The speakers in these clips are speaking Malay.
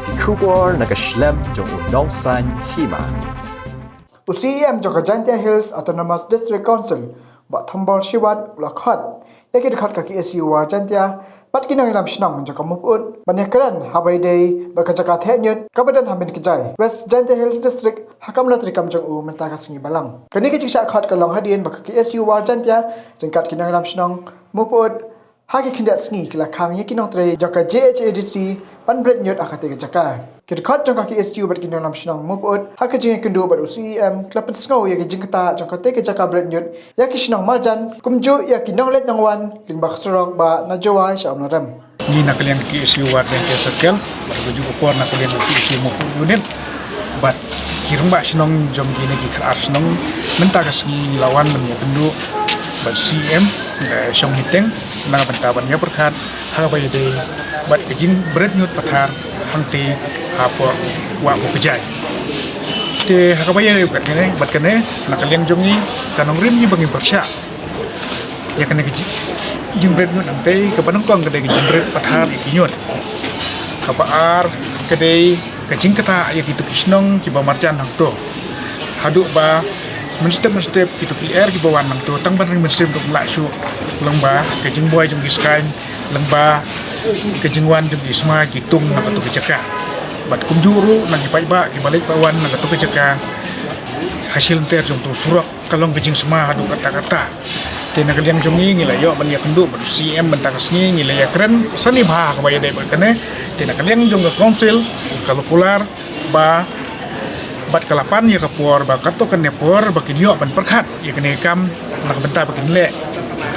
Kubor nakaslem jong unong san Hima. UCM Jaka Jantia Hills Autonomous District Council ba thambor shiwat la Khot yaki Dkhot ka ki SU war Jantia pat kinang ilam shnang Jaka mupun ban Ïakren habai dei ba ka Jaka Theh Ñiut kabadan ha Mynkjai West Jantia Hills District hakam la trikam jong u menta ka singi balang kani ki chiksha Khot ka long hadien ba ka ki SU war Jantia ringkat kinang ilam shnang mupun hagi kindat singi kila khang yaki nong tre Jaka JHADC pan bret Ñiut akate ka Jaka Dkhot jong kaki SU bat kinang lam shnang muput haka jing kendu bat UCM klapen sngau ya jing kata jong kate ke Jaka bret Ñiut ya ki shnang marjan kumju ya ki nong let nang wan ling bak strok ba na jawa sha amnaram ni nakalian ki SU wat dan ke circle bat baju ukor nakalian ki SU muput unit bat kirung ba shnang jong gini ki khar shnang menta ka singi lawan men ya kendu bat CM shong hiteng na bantaban ya perkhat ha ba yede bat ke jing bret Ñiut pathar hangti hapor wa Mynkjai te hakabaya bat kene nakaliang jongi kanong rim ni bangi persya ya kene ki jimbret Ñiut ampe ke panongkong kede ki jimbret pathar Ñiut kapaar kede kajing kata ya kitu kisnong ki bamarjan hangto haduk ba menstep kitu ki ki bawan hangto tang ban menstep dok laksu lengba kajing boy jong giskain lengba kejingwan jong isma kitung na patu Jaka bat kumjuru nang ipaiba ki balik pawan nang tu Jaka hasil ter jong tu surak kalong kejing semua hadu kata-kata te nakaliang jongi ngilayo ban ya kendu bat CM bentakas ni ngilaya Ïakren sani bah ka bayade ba kene te nakaliang jong council kalkular ba bat kalapan ya kapor ba kato kan nepor ba kinyo ban perkhat ya kene kam nak benta ba kinle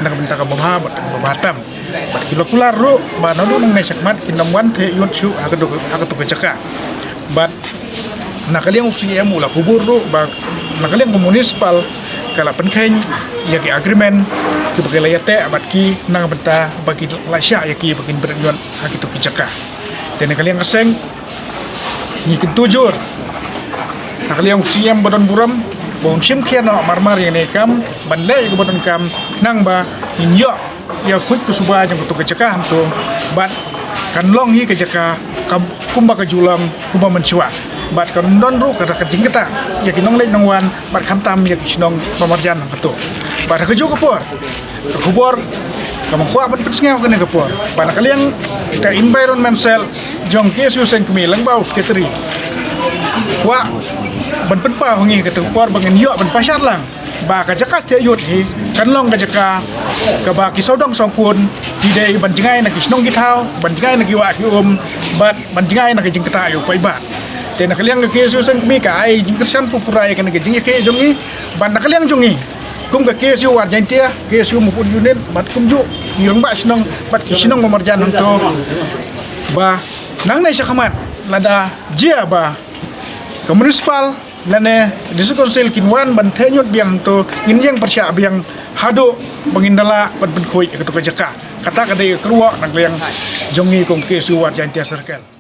nak benta ka babha bat babatam bat kalkular ro ba nanu nang nesakmat kinamwan Theh Ñiut shu agatu ka Jaka bat nakaliang UCM ula kubur ro ba nakaliang municipal kala penkheng ya ki agreement ki bagai layate bat ki nang benta bagi lasya ya ki bakin bret Ñiut hakitu ki Jaka dan nakaliang kaseng ni ketujur nakaliang UCM badan buram bon sim khiano marmar yang nekam bandai ke badan kam nang ba inyo ya khut ke suba jang ke Jaka hamto bat kan long hi ke Jaka kumba ke julang kumba mencuat bat kan don ru kata keting kita ya kinong lek nang wan bat khamtam ya kinong pamarjan hamto bat ke jo kapor kubor kamang kwa ban pesngau kene kapor bat kaliang ka environment cell jong ke su seng kemilang bau sekretari wa ban penpa hongi ke tempor bangen yo ban pasar lang ba ka Jaka Theh Ñiut hi kan long ka Jaka ka ba ki sodong songpun di dei ban jingai na ki snong ki thau ban jingai na ki wa ki bat ban jingai na ki jing kata yo pai bat te nakaliang ke su sang mi ka ai jing kersan pupurai kan ke jing ke jongi ban nakaliang jongi kum ka ke su war jantia ke su mupun unit bat kumju yong ba snong bat ki snong mamarjan hang to ba nang nai sakamat lada jia ba ke municipal lane district council kinwan ban Theh Ñiut biang to inyang persya biang hado bangindala ban khoi ke Jaka kata kadai keruak nang liang jongi kong ke suwat jantia circle